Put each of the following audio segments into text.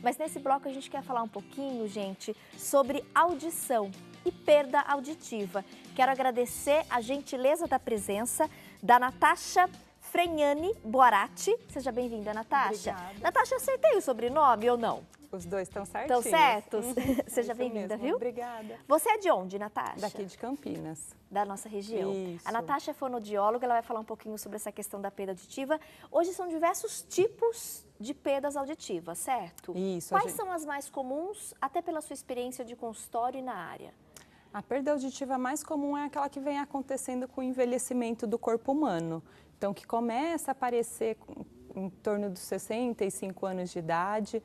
Mas nesse bloco a gente quer falar um pouquinho, gente, sobre audição e perda auditiva. Quero agradecer a gentileza da presença da Natasha Fregnani Boarati. Seja bem-vinda, Natasha. Obrigada. Natasha, acertei o sobrenome ou não? Os dois estão certinhos. Estão certos? Seja bem-vinda, viu? Obrigada. Você é de onde, Natasha? Daqui de Campinas. Da nossa região. Isso. A Natasha é fonoaudióloga, ela vai falar um pouquinho sobre essa questão da perda auditiva. Hoje são diversos tipos de perdas auditivas, certo? Isso. Quais são as mais comuns, até pela sua experiência de consultório e na área? A perda auditiva mais comum é aquela que vem acontecendo com o envelhecimento do corpo humano. Então, que começa a aparecer em torno dos 65 anos de idade,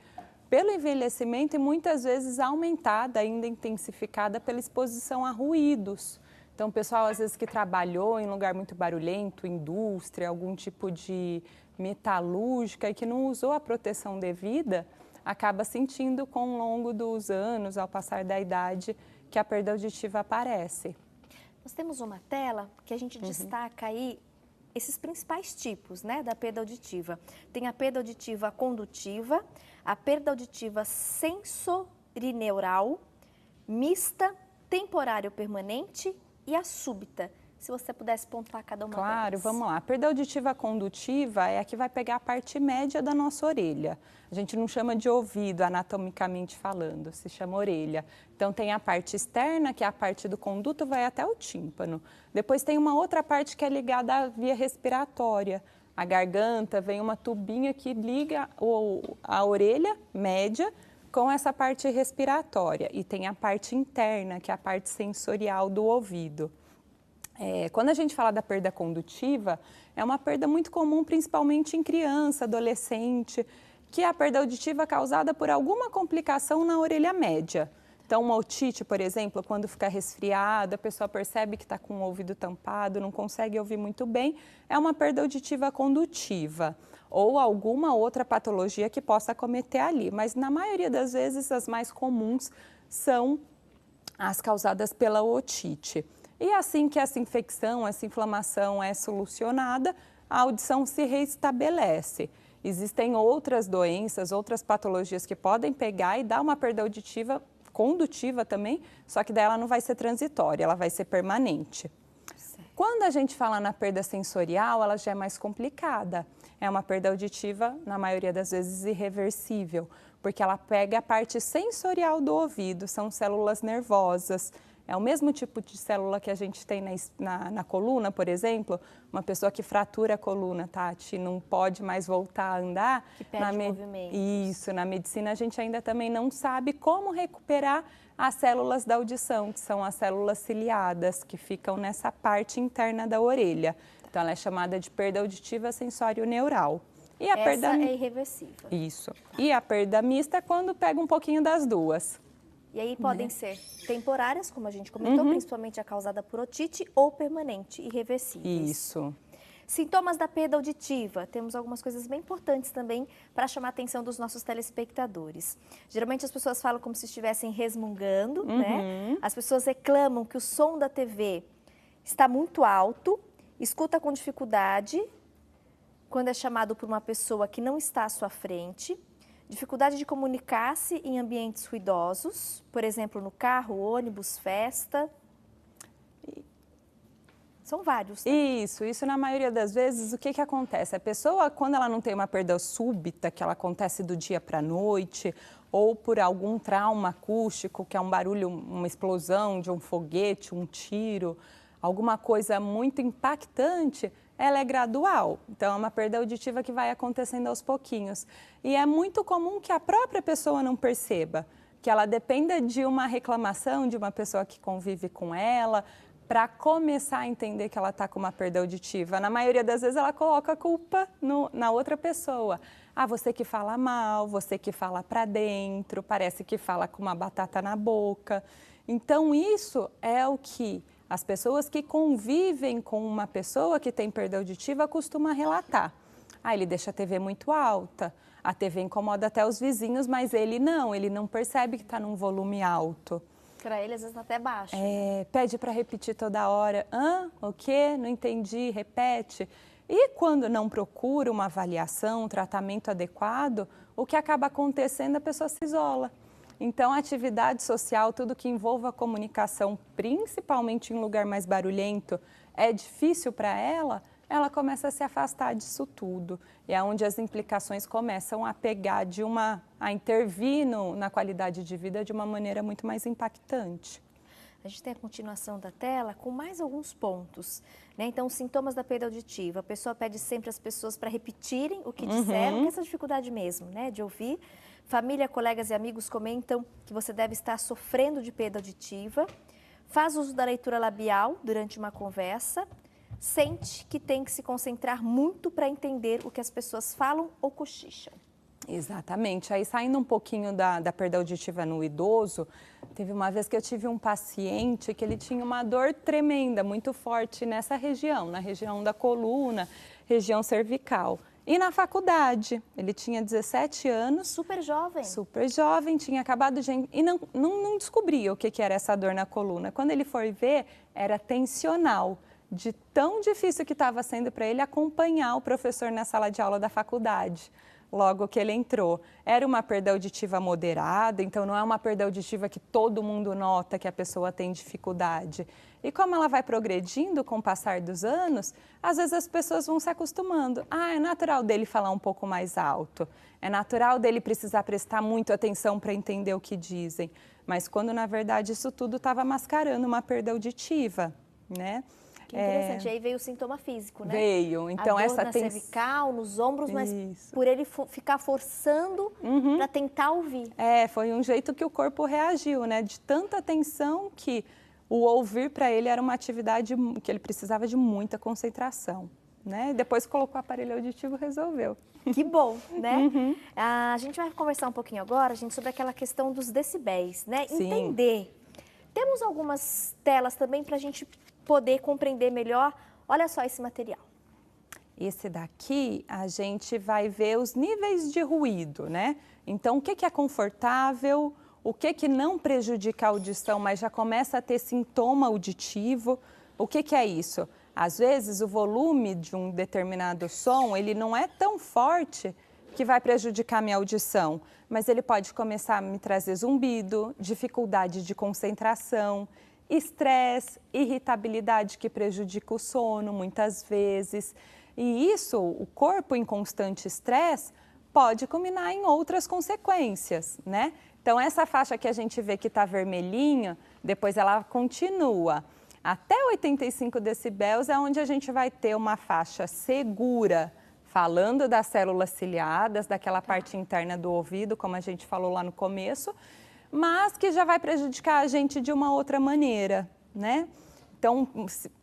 pelo envelhecimento e muitas vezes aumentada, ainda intensificada pela exposição a ruídos. Então, o pessoal às vezes que trabalhou em lugar muito barulhento, indústria, algum tipo de metalúrgica e que não usou a proteção devida, acaba sentindo com o longo dos anos, ao passar da idade, que a perda auditiva aparece. Nós temos uma tela que a gente destaca aí esses principais tipos, né, da perda auditiva. Tem a perda auditiva condutiva, a perda auditiva sensorineural, mista, temporária ou permanente e a súbita. Se você pudesse pontuar cada uma delas. Claro, vamos lá. A perda auditiva condutiva é a que vai pegar a parte média da nossa orelha. A gente não chama de ouvido, anatomicamente falando, se chama orelha. Então, tem a parte externa, que é a parte do conduto, vai até o tímpano. Depois tem uma outra parte que é ligada à via respiratória. A garganta, vem uma tubinha que liga a orelha média com essa parte respiratória. E tem a parte interna, que é a parte sensorial do ouvido. Quando a gente fala da perda condutiva, é uma perda muito comum, principalmente em criança, adolescente, que é a perda auditiva causada por alguma complicação na orelha média. Então, uma otite, por exemplo, quando fica resfriado, a pessoa percebe que está com o ouvido tampado, não consegue ouvir muito bem, é uma perda auditiva condutiva. Ou alguma outra patologia que possa acometer ali. Mas, na maioria das vezes, as mais comuns são as causadas pela otite. E assim que essa infecção, essa inflamação é solucionada, a audição se reestabelece. Existem outras doenças, outras patologias que podem pegar e dar uma perda auditiva condutiva também, só que daí ela não vai ser transitória, ela vai ser permanente. Certo. Quando a gente fala na perda sensorial, ela já é mais complicada. É uma perda auditiva, na maioria das vezes, irreversível, porque ela pega a parte sensorial do ouvido, são células nervosas. É o mesmo tipo de célula que a gente tem na coluna, por exemplo. Uma pessoa que fratura a coluna, Tati, não pode mais voltar a andar. Que perde movimento. Isso, na medicina a gente ainda também não sabe como recuperar as células da audição, que são as células ciliadas, que ficam nessa parte interna da orelha. Então, ela é chamada de perda auditiva sensório-neural. E a Essa é irreversível. Isso. E a perda mista é quando pega um pouquinho das duas. E aí podem ser temporárias, como a gente comentou, principalmente a causada por otite, ou permanente, irreversíveis. Isso. Sintomas da perda auditiva. Temos algumas coisas bem importantes também para chamar a atenção dos nossos telespectadores. Geralmente as pessoas falam como se estivessem resmungando, né? As pessoas reclamam que o som da TV está muito alto, escuta com dificuldade quando é chamado por uma pessoa que não está à sua frente. Dificuldade de comunicar-se em ambientes ruidosos, por exemplo, no carro, ônibus, festa. São vários. Né? Isso na maioria das vezes, o que acontece? A pessoa, quando ela não tem uma perda súbita, que ela acontece do dia para a noite, ou por algum trauma acústico, que é um barulho, uma explosão de um foguete, um tiro, alguma coisa muito impactante, ela é gradual. Então, é uma perda auditiva que vai acontecendo aos pouquinhos. E é muito comum que a própria pessoa não perceba, que ela dependa de uma reclamação de uma pessoa que convive com ela, para começar a entender que ela está com uma perda auditiva. Na maioria das vezes, ela coloca a culpa na outra pessoa. Ah, você que fala mal, você que fala para dentro, parece que fala com uma batata na boca. Então, isso é o que as pessoas que convivem com uma pessoa que tem perda auditiva costumam relatar. Ah, ele deixa a TV muito alta, a TV incomoda até os vizinhos, mas ele não percebe que está num volume alto. Para ele, às vezes, até baixo. Pede para repetir toda hora. O quê? Não entendi, repete. E quando não procura uma avaliação, um tratamento adequado, o que acaba acontecendo, a pessoa se isola. Então, a atividade social, tudo que envolva a comunicação, principalmente em lugar mais barulhento, é difícil para ela, ela começa a se afastar disso tudo. E é onde as implicações começam a pegar a intervir na qualidade de vida de uma maneira muito mais impactante. A gente tem a continuação da tela com mais alguns pontos, né? Então, os sintomas da perda auditiva. A pessoa pede sempre às pessoas para repetirem o que disseram, que é essa dificuldade mesmo, né, de ouvir. Família, colegas e amigos comentam que você deve estar sofrendo de perda auditiva. Faz uso da leitura labial durante uma conversa. Sente que tem que se concentrar muito para entender o que as pessoas falam ou cochicham. Exatamente. Aí, saindo um pouquinho da perda auditiva no idoso, teve uma vez que eu tive um paciente que ele tinha uma dor tremenda, muito forte nessa região, na região da coluna, região cervical. E na faculdade, ele tinha 17 anos. Super jovem. Super jovem, tinha acabado de... E não descobria o que era essa dor na coluna. Quando ele foi ver, era tensional, de tão difícil que estava sendo para ele acompanhar o professor na sala de aula da faculdade. Logo que ele entrou. Era uma perda auditiva moderada, então não é uma perda auditiva que todo mundo nota que a pessoa tem dificuldade. E como ela vai progredindo com o passar dos anos, às vezes as pessoas vão se acostumando. É natural dele falar um pouco mais alto, é natural dele precisar prestar muito atenção para entender o que dizem. Mas quando, na verdade, isso tudo estava mascarando uma perda auditiva, né? Que interessante. Aí veio o sintoma físico, né? Veio. Então, a dor essa na cervical, nos ombros, mas por ele ficar forçando para tentar ouvir. Foi um jeito que o corpo reagiu, né? De tanta tensão que o ouvir para ele era uma atividade que ele precisava de muita concentração, né? Depois colocou o aparelho auditivo, resolveu. Que bom, né? A gente vai conversar um pouquinho agora, gente, sobre aquela questão dos decibéis, né? Sim. Entender. Temos algumas telas também para a gente poder compreender melhor. Olha só esse material. Esse daqui, a gente vai ver os níveis de ruído, né? Então, o que é confortável, o que não prejudica a audição, mas já começa a ter sintoma auditivo. O que é isso? Às vezes, o volume de um determinado som, ele não é tão forte que vai prejudicar a minha audição, mas ele pode começar a me trazer zumbido, dificuldade de concentração, estresse, irritabilidade que prejudica o sono muitas vezes. E isso, o corpo em constante estresse, pode culminar em outras consequências, né? Então, essa faixa que a gente vê que está vermelhinha, depois ela continua. Até 85 decibéis é onde a gente vai ter uma faixa segura, falando das células ciliadas, daquela parte interna do ouvido, como a gente falou lá no começo, mas que já vai prejudicar a gente de uma outra maneira, né? Então,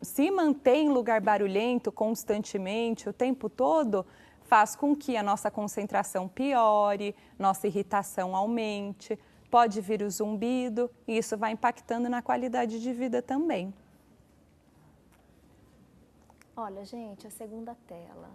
se manter em lugar barulhento constantemente, o tempo todo, faz com que a nossa concentração piore, nossa irritação aumente, pode vir o zumbido, e isso vai impactando na qualidade de vida também. Olha, gente, a segunda tela.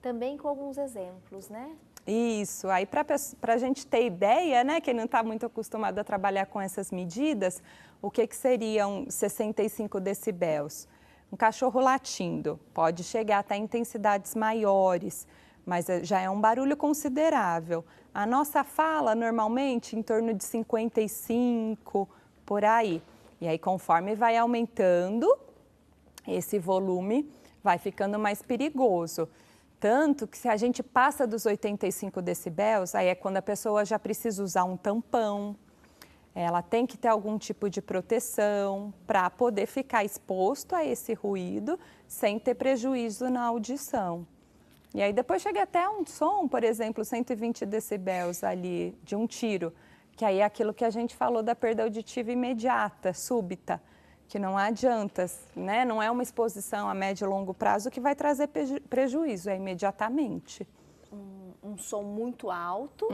Também com alguns exemplos, né? Isso, aí para a gente ter ideia, né, quem não está muito acostumado a trabalhar com essas medidas, o que seriam 65 decibéis? Um cachorro latindo, pode chegar até intensidades maiores, mas já é um barulho considerável. A nossa fala, normalmente, em torno de 55, por aí. E aí, conforme vai aumentando, esse volume vai ficando mais perigoso. Tanto que se a gente passa dos 85 decibéis, aí é quando a pessoa já precisa usar um tampão, ela tem que ter algum tipo de proteção para poder ficar exposto a esse ruído sem ter prejuízo na audição. E aí depois chega até um som, por exemplo, 120 decibéis ali de um tiro, que aí é aquilo que a gente falou da perda auditiva imediata, súbita, que não adianta, né? Não é uma exposição a médio e longo prazo que vai trazer prejuízo, é imediatamente. Um som muito alto,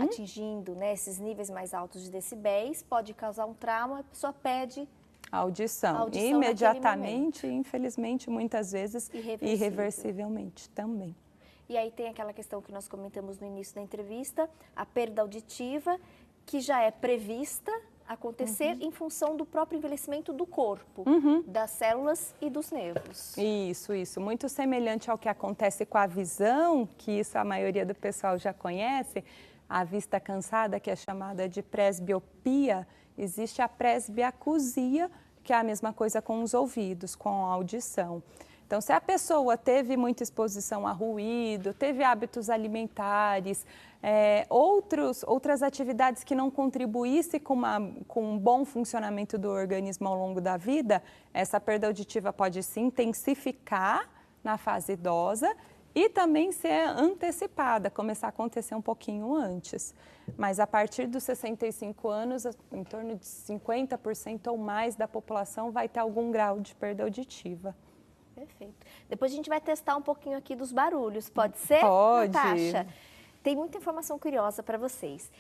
atingindo, né, esses níveis mais altos de decibéis, pode causar um trauma, a pessoa pede audição imediatamente, infelizmente, muitas vezes, irreversivelmente também. E aí tem aquela questão que nós comentamos no início da entrevista, a perda auditiva, que já é prevista acontecer em função do próprio envelhecimento do corpo, das células e dos nervos. Isso. Muito semelhante ao que acontece com a visão, que isso a maioria do pessoal já conhece, a vista cansada, que é chamada de presbiopia, existe a presbiacusia, que é a mesma coisa com os ouvidos, com a audição. Então, se a pessoa teve muita exposição a ruído, teve hábitos alimentares, outras atividades que não contribuíssem com um bom funcionamento do organismo ao longo da vida, essa perda auditiva pode se intensificar na fase idosa e também ser antecipada, começar a acontecer um pouquinho antes. Mas a partir dos 65 anos, em torno de 50% ou mais da população vai ter algum grau de perda auditiva. Perfeito. Depois a gente vai testar um pouquinho aqui dos barulhos, pode ser? Pode. Natasha, tem muita informação curiosa para vocês.